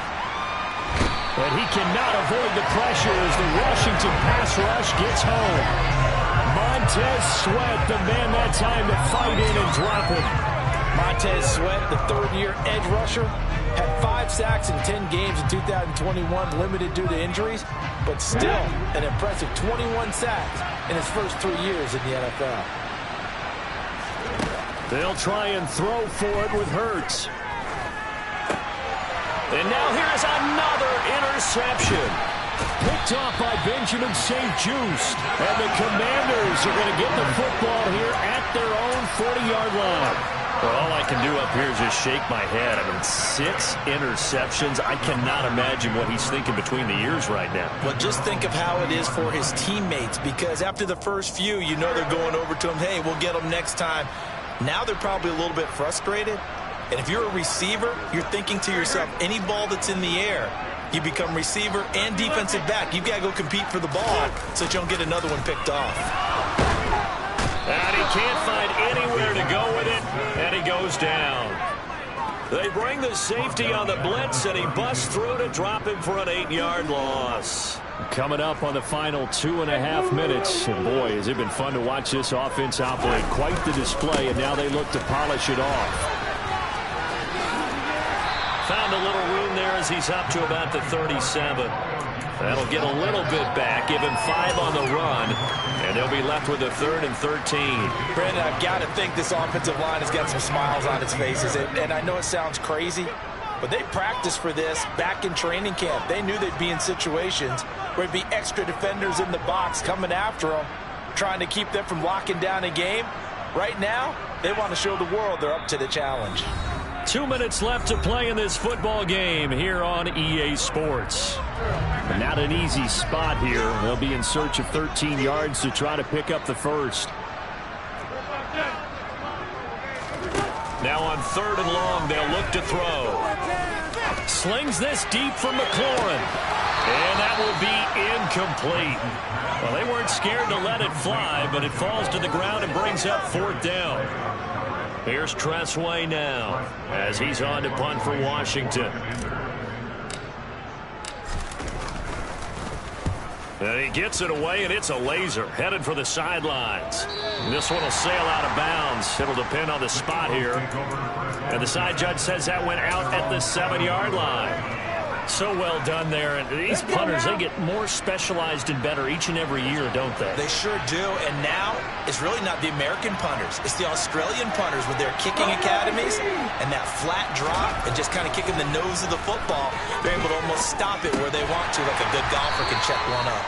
And he cannot avoid the pressure as the Washington pass rush gets home. Montez Sweat, the man that time to fight in and drop him. Montez Sweat, the third-year edge rusher, had 5 sacks in 10 games in 2021, limited due to injuries, but still an impressive 21 sacks in his first 3 years in the NFL. They'll try and throw for it with Hurts. And now here's another interception. Picked off by Benjamin St-Juste. And the Commanders are going to get the football here at their own 40-yard line. Well, all I can do up here is just shake my head. I mean, 6 interceptions. I cannot imagine what he's thinking between the ears right now. Well, just think of how it is for his teammates, because after the first few, you know they're going over to him, hey, we'll get them next time. Now they're probably a little bit frustrated. And if you're a receiver, you're thinking to yourself, any ball that's in the air, you become receiver and defensive back. You've got to go compete for the ball so that you don't get another one picked off. And he can't find anywhere to go with it, and he goes down. They bring the safety on the blitz, and he busts through to drop him for an 8-yard loss. Coming up on the final 2.5 minutes, and boy, has it been fun to watch this offense operate. Quite the display, and now they look to polish it off. Found a little room there as he's up to about the 37. That'll get a little bit back, give him 5 on the run, and they'll be left with a 3rd and 13. Brandon, I've got to think this offensive line has got some smiles on its faces, and I know it sounds crazy, but they practiced for this back in training camp. They knew they'd be in situations where there'd be extra defenders in the box coming after them, trying to keep them from locking down a game. Right now, they want to show the world they're up to the challenge. 2 minutes left to play in this football game here on EA Sports. But not an easy spot here. They'll be in search of 13 yards to try to pick up the first. Now on 3rd and long, they'll look to throw. Slings this deep from McLaurin. And that will be incomplete. Well, they weren't scared to let it fly, but it falls to the ground and brings up 4th down. Here's Tressway now as he's on to punt for Washington. And he gets it away, and it's a laser headed for the sidelines. This one will sail out of bounds. It'll depend on the spot here. And the side judge says that went out at the 7-yard line. So well done there. And these punters, they get more specialized and better each and every year, don't they? They sure do. And now it's really not the American punters. It's the Australian punters with their kicking academies and that flat drop and just kind of kicking the nose of the football. They're able to almost stop it where they want to, like a good golfer can check one up.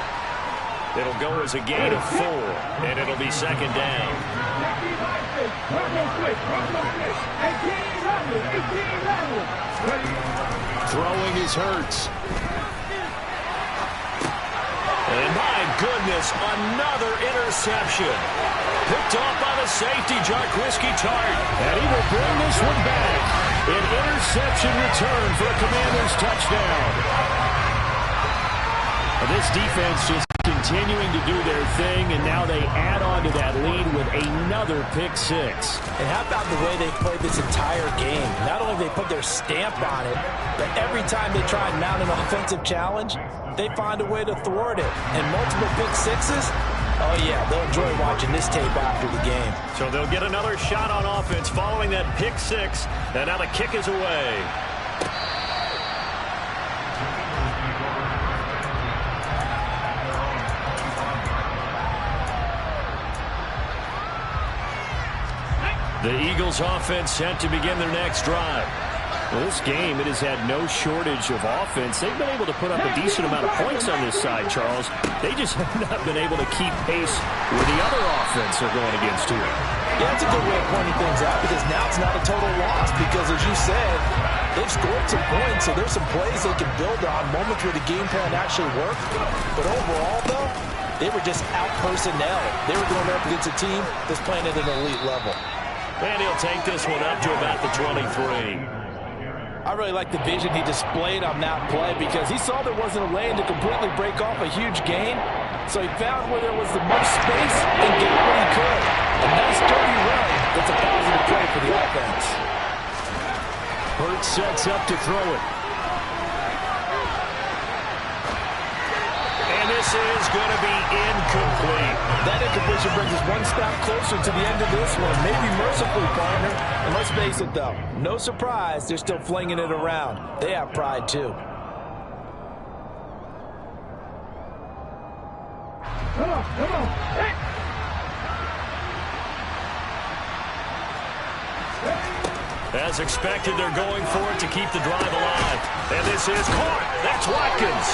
It'll go as a gain of 4, and it'll be 2nd down. Throwing is Hurts. And my goodness, another interception. Picked off by the safety, Jaquiski Tartt. And he will bring this one back. An interception return for a Commanders touchdown. And this defense just continuing to do their thing, and now they add on to that lead with another pick 6. And how about the way they played this entire game? Not only they put their stamp on it, but every time they try and mount an offensive challenge, they find a way to thwart it. And multiple pick 6s, oh yeah, they'll enjoy watching this tape after the game. So they'll get another shot on offense following that pick 6, and now the kick is away. The Eagles offense set to begin their next drive. Well, this game, it has had no shortage of offense. They've been able to put up a decent amount of points on this side, Charles. They just have not been able to keep pace with the other offense they're going against here. Yeah, that's a good way of pointing things out, because now it's not a total loss, because as you said, they've scored some points, so there's some plays they can build on, moments where the game plan actually worked. But overall, though, they were just out personnel. They were going up against a team that's playing at an elite level. And he'll take this one up to about the 23. I really like the vision he displayed on that play, because he saw there wasn't a lane to completely break off a huge gain. So he found where there was the most space and got what he could. A nice dirty run. That's a positive play for the offense. Hurts sets up to throw it. is going to be incomplete. That incompletion brings us one step closer to the end of this one. Maybe mercifully, partner. And let's face it, though. No surprise, they're still flinging it around. They have pride, too. Come on. Hey. As expected, they're going for it to keep the drive alive. And this is caught. That's Watkins.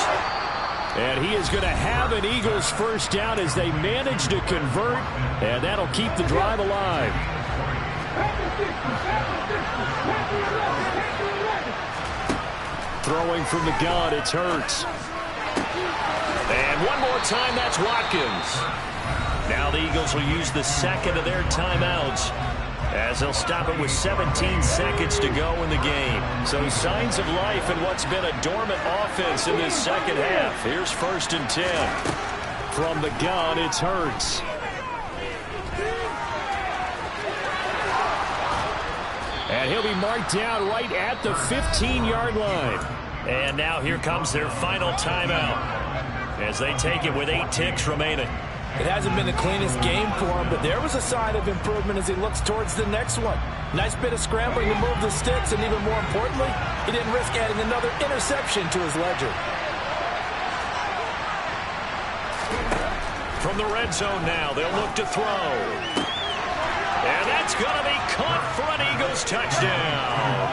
And he is going to have an Eagles first down as they manage to convert. And that'll keep the drive alive. Throwing from the gun, it's Hurts. And one more time, that's Watkins. Now the Eagles will use the second of their timeouts, as they'll stop it with 17 seconds to go in the game. So signs of life in what's been a dormant offense in this second half. Here's 1st and 10. From the gun, it's Hurts. And he'll be marked down right at the 15-yard line. And now here comes their final timeout, as they take it with 8 ticks remaining. It hasn't been the cleanest game for him, but there was a sign of improvement as he looks towards the next one. Nice bit of scrambling to move the sticks, and even more importantly, he didn't risk adding another interception to his ledger. From the red zone now, they'll look to throw. And that's going to be caught for an Eagles touchdown.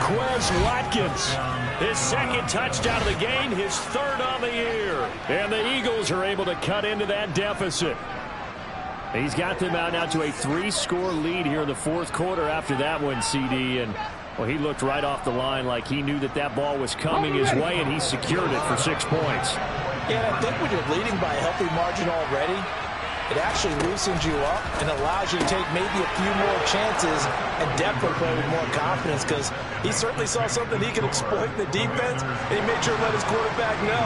Quez Watkins, his second touchdown of the game, his 3rd on the year. And the Eagles are able to cut into that deficit. He's got them out now to a 3-score lead here in the 4th quarter after that one, CD. And, well, he looked right off the line like he knew that that ball was coming his way, and he secured it for 6 points. Yeah, I think when you're leading by a healthy margin already, it actually loosens you up and allows you to take maybe a few more chances and definitely play with more confidence, because he certainly saw something he could exploit in the defense, and he made sure to let his quarterback know,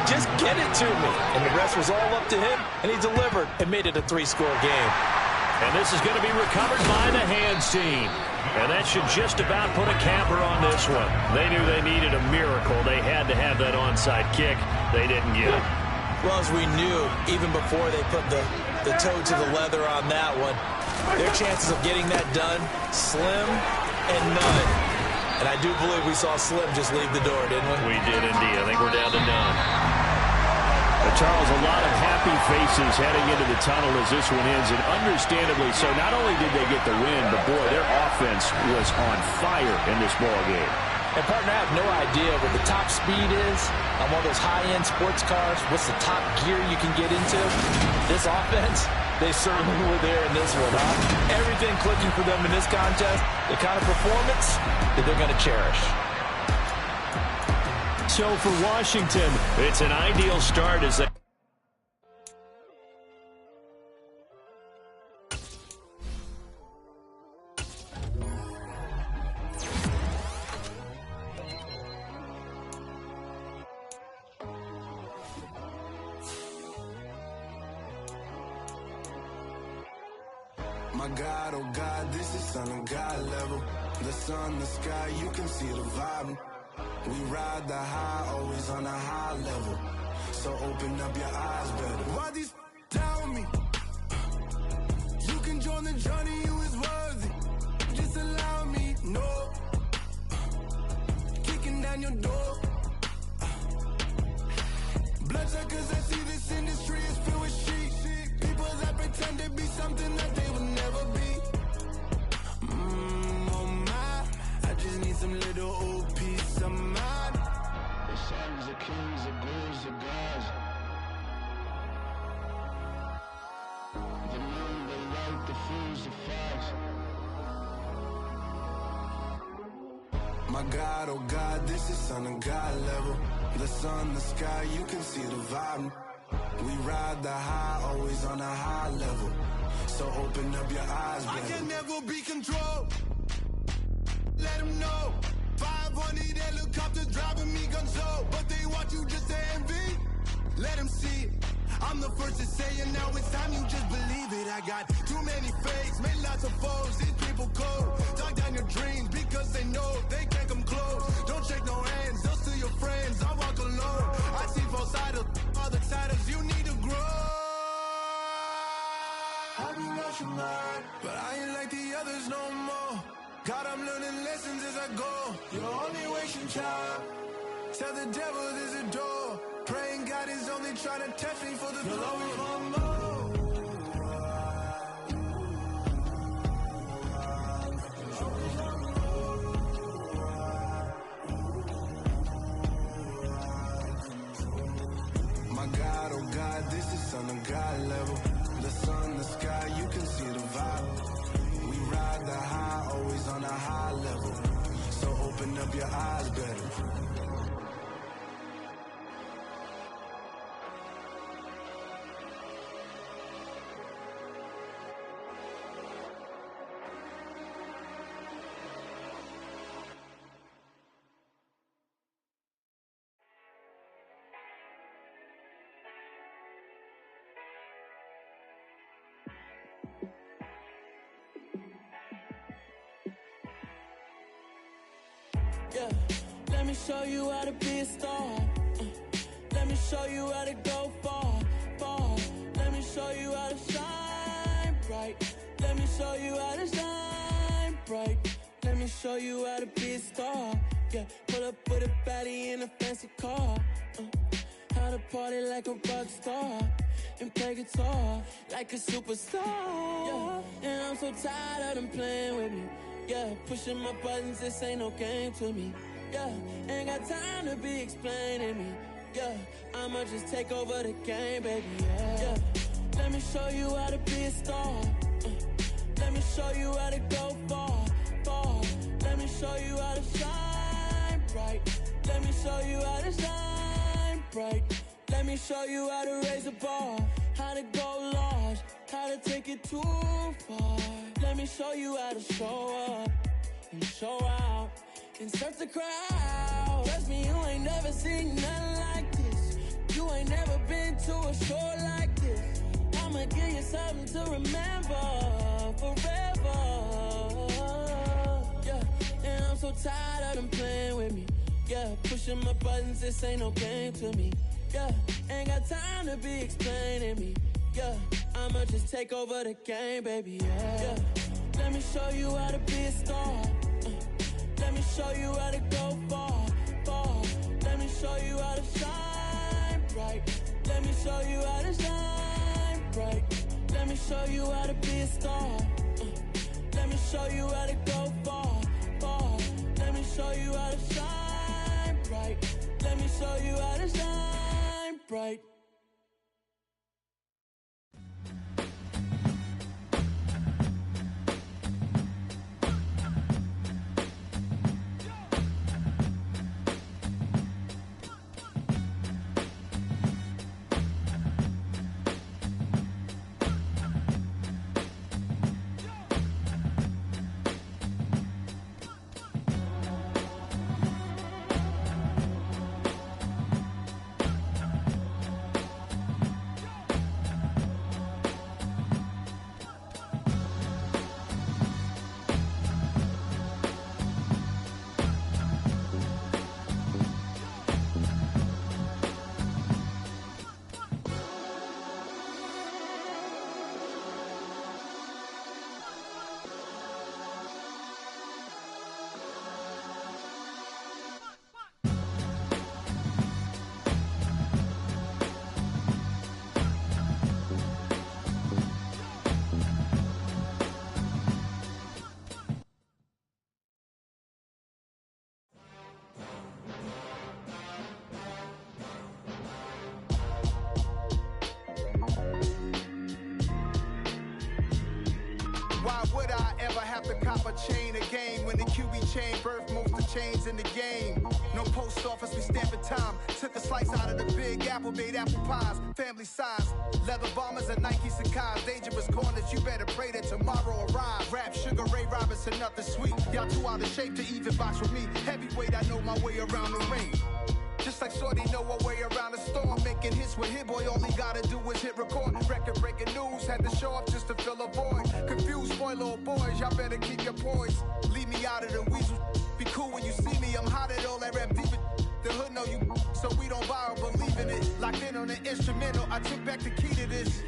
just get it to me. And the rest was all up to him, and he delivered and made it a 3-score game. And this is going to be recovered by the hands team. And that should just about put a capper on this one. They knew they needed a miracle. They had to have that onside kick. They didn't get it. Well, as we knew, even before they put the toe to the leather on that one, their chances of getting that done, slim and none. And I do believe we saw Slim just leave the door, didn't we? We did indeed. I think we're down to none. But Charles, a lot of happy faces heading into the tunnel as this one ends, and understandably so. Not only did they get the win, but boy, their offense was on fire in this ball game. And, partner, I have no idea what the top speed is on one of those high-end sports cars. What's the top gear you can get into? This offense, they certainly were there in this one, huh? Everything clicking for them in this contest, the kind of performance that they're going to cherish. So for Washington, it's an ideal start as they... My God, oh God, this is Son of God level. The sun, the sky, you can see the vibe. We ride the high, always on a high level. So open up your eyes better. Why these tell me? You can join the journey, you is worthy. Just allow me, no. Kicking down your door. Bloodshot, cause I see this industry is filled with sheep. People that pretend to be something that they will never be. Oh my, I just need some little old peace of mind. The sons of kings, the ghouls, the gods. The moon, the light, the fools, the facts. My God, oh God, this is Son of God level. The sun, the sky, you can see the vibe. We ride the high, always on a high level. So open up your eyes, baby. I can never be controlled. Let them know. 500 helicopters driving me gunso. But they want you just to envy. Let them see it. I'm the first to say it, now it's time you just believe it. I got too many fakes, made lots of foes. These people cold. Talk down your dreams because they know they can't come close. Don't shake no hands, they'll steal your friends. I walk alone. I see both sides of other siders. You Tell the devil there's a door. Praying God is only trying to test me for the glory. My God, oh God, this is on a God level. The sun, the sky, you can see the vibe. We ride the high, always on a high level. So open up your eyes better. Yeah, let me show you how to be a star. Let me show you how to go far, far. Let me show you how to shine bright. Let me show you how to shine bright. Let me show you how to be a star. Yeah, pull up with a baddie in a fancy car. How to party like a rock star and play guitar like a superstar. Yeah, and I'm so tired of them playing with me. Yeah, pushing my buttons, this ain't no game to me. Yeah, ain't got time to be explaining me. Yeah, I'ma just take over the game, baby. Yeah, let me show you how to be a star. Let me show you how to go far, far. Let me show you how to shine bright. Let me show you how to shine bright. Let me show you how to raise a bar, how to go large, how to take it too far. Let me show you how to show up and show out and surf the crowd. Trust me, you ain't never seen nothing like this. You ain't never been to a show like this. I'ma give you something to remember forever. Yeah, and I'm so tired of them playing with me. Yeah, pushing my buttons, this ain't no game to me. Yeah, ain't got time to be explaining me. Yeah, I'ma just take over the game, baby. Yeah, let me show you how to be a star. Let me show you how to go far, far. Let me show you how to shine bright. Let me show you how to shine bright. Let me show you how to be a star. Let me show you how to go far, far. Let me show you how to shine bright. Let me show you how to shine bright. Why would I ever have to cop a chain again when the QB chain birthed most of the chains in the game? No post office, we stamping time. Took a slice out of the big apple, made apple pies, family size. Leather bombers and Nike Sacai's. Dangerous corners, you better pray that tomorrow arrives. Rap, Sugar Ray Robinson, nothing sweet. Y'all too out of shape to even box with me. Heavyweight, I know my way around the ring. Just like Shorty know a way around the storm. Making hits with Hit Boy, all he gotta do is hit record. Record breaking news, had to show up just to fill a void. Confused boy, little boys, y'all better keep your poise. Leave me out of the weasel. Be cool when you see me, I'm hot at all that rap deep. The hood know you, so we don't borrow, believe in it. Locked in on the instrumental, I took back the key to this.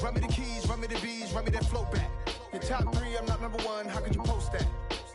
Run me the keys, run me the bees, run me that flow back. Your top three, I'm not number one, how could you post that?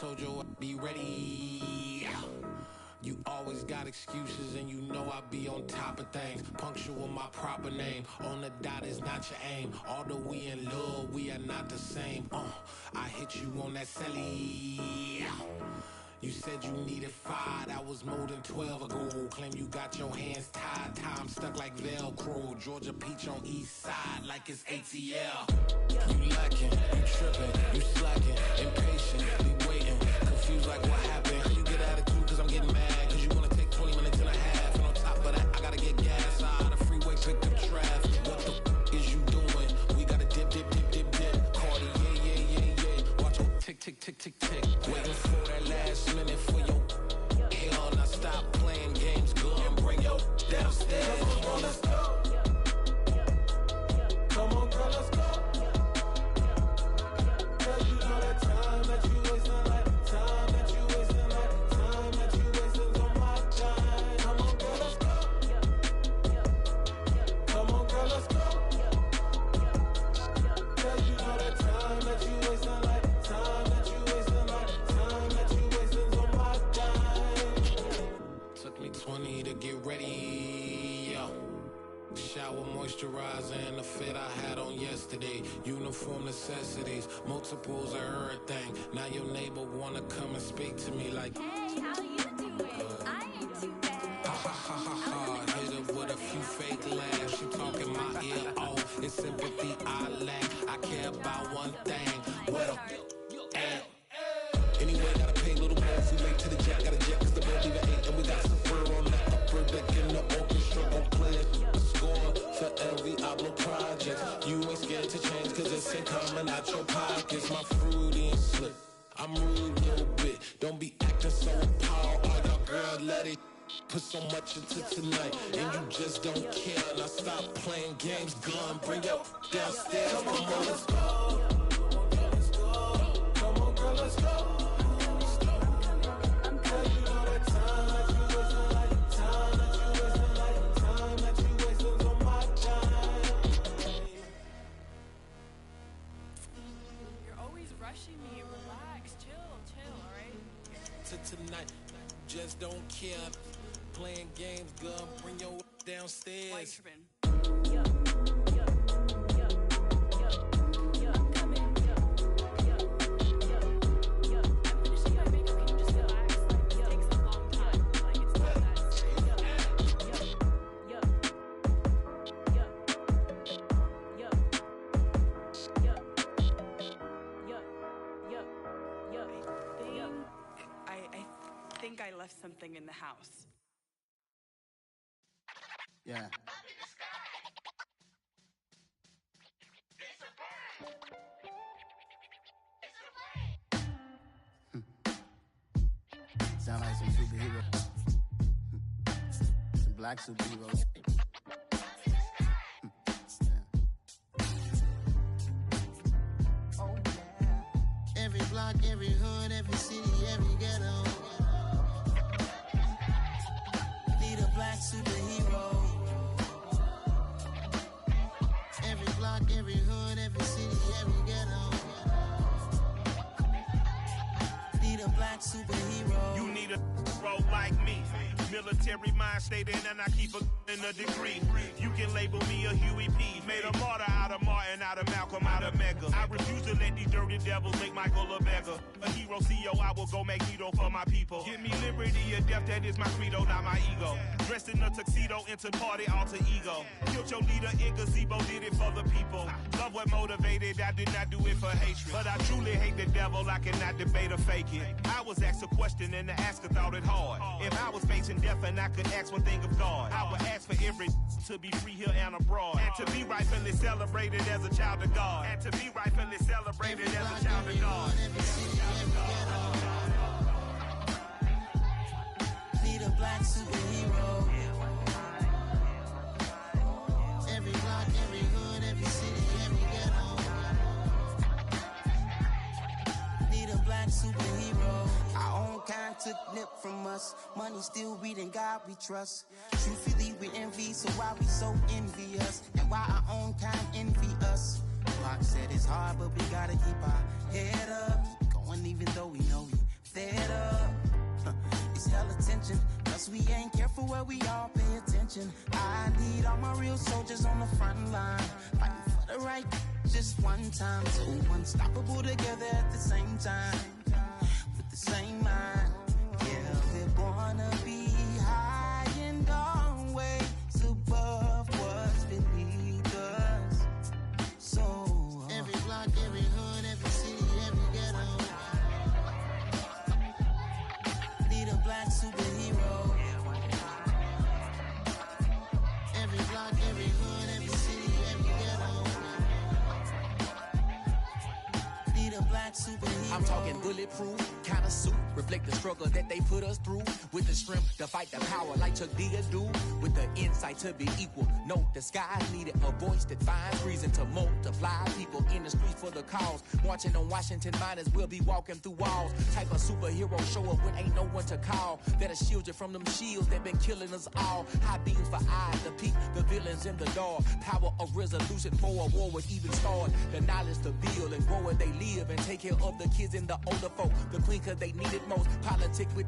told you I'd be ready. You always got excuses and you know I be on top of things. Punctual my proper name. On the dot is not your aim. Although we in love, we are not the same. I hit you on that celly. You said you needed 5, that was more than 12 ago. Claim you got your hands tied, time stuck like Velcro. Georgia Peach on east side like it's ATL. You lacking, you tripping, you slacking, impatient, be waiting, confused like what happened. How you get attitude cause I'm getting mad, cause you wanna take 20 minutes and a half. And on top of that, I gotta get gas out of the freeway, pick up traffic. What the f is you doing? We gotta dip, dip, dip, dip, dip. Cardi, yeah. Watch your tick, tick, tick, tick, tick. Waiting for that last minute for your hell. Now stop playing games, go and bring your downstairs. Come on, let's go. Come on, girl, let's go. Cause you know that time that you wasting, like time that you wasting, like time that you wasting on my time. Come on, girl, let's go. Come on, girl, let's go. Cause you know that time that you wasting, like time that you wasting, like time that you wasting on my time. Took me 20 to get ready, yo. Shower, moisturizer, and the fit I had on yesterday. Uniform necessities, multiples of everything. Now your neighbor wanna come and speak to me like, hey, how you doing? I ain't too bad. Ha ha ha ha ha. Hit her with a few fake laughs. She talking my ear off. It's sympathy I lack. I care about one thing. Well, anyway, gotta pay a little more if we late to the jet. Got a jet cause the boat leave at 8. And we got some fur on the upper deck in the orchestra. Gon' play a score for every Ablo project. You ain't scared to change cause it's ain't coming out your pockets. My fruity and slip. I'm rude a little bit. Don't be acting so appalled. All y'all girl, let it put so much into tonight. And you just don't care. Now stop playing games, gun. Bring your downstairs. Come on, let's go. Come on, girl, let's go. Tonight, just don't care. Playing games, gun, bring your downstairs. I left something in the house. Yeah. Sound like some superheroes. Some black superheroes. Oh, yeah. Every block, every hood, every city, every ghetto. Black superhero. Every block, every hood, every city, every ghetto. Need a black superhero. You need a bro like me. Military mind state and I keep a degree. You can label me a Huey P. Made a martyr out of Martin, out of Malcolm, out of Mega. I refuse to let these dirty devils make Michael a beggar. A hero CEO, I will go Magneto for my people. Give me liberty or death, that is my credo, not my ego. Dressed in a tuxedo, into party, alter ego. Killed your leader in gazebo, did it for the people. Love what motivated, I did not do it for hatred. But I truly hate the devil, I cannot debate or fake it. I was asked a question and the asker thought it hard. If I was facing death and I could ask one thing of God, I would ask for every to be free here and abroad. And to be rightfully celebrated as a child of God. And to be rightfully celebrated as a child of God. Need a black superhero. Every block, every hood, every city, every ghetto. Need a black superhero. Our own kind took nip from us. Money still reading God we trust. Truthfully we envy, so why we so envious? And why our own kind envy us? Block said it's hard, but we gotta keep our head up. Keep going even though we know we fed up. It's hella tension, cause we ain't careful where we all pay attention. I need all my real soldiers on the front line, fighting for the right just one time. So unstoppable together at the same time, with the same mind. Yeah, we're gonna be high and always above what's beneath us. So every block, every hood, every city, every ghetto need a black superhero. Every block, every hood, every city, every ghetto need a black superhero. I'm talking bulletproof kind of suit, reflect the struggle that they put us through, with the strength to fight the power like Chuck D do, with the insight to be equal. No disguise needed, a voice that finds reason to multiply people in the streets for the cause. Marching on Washington, might as well be walking through walls. Type of superhero show up when ain't no one to call, that'll shield you from them shields that been killing us all. High beams for eyes to peek the villains in the dark. Power of resolution for a war would even start. The knowledge to build and grow where they live and take care of the kids and the older folk. The queen cause they need it most. Politic with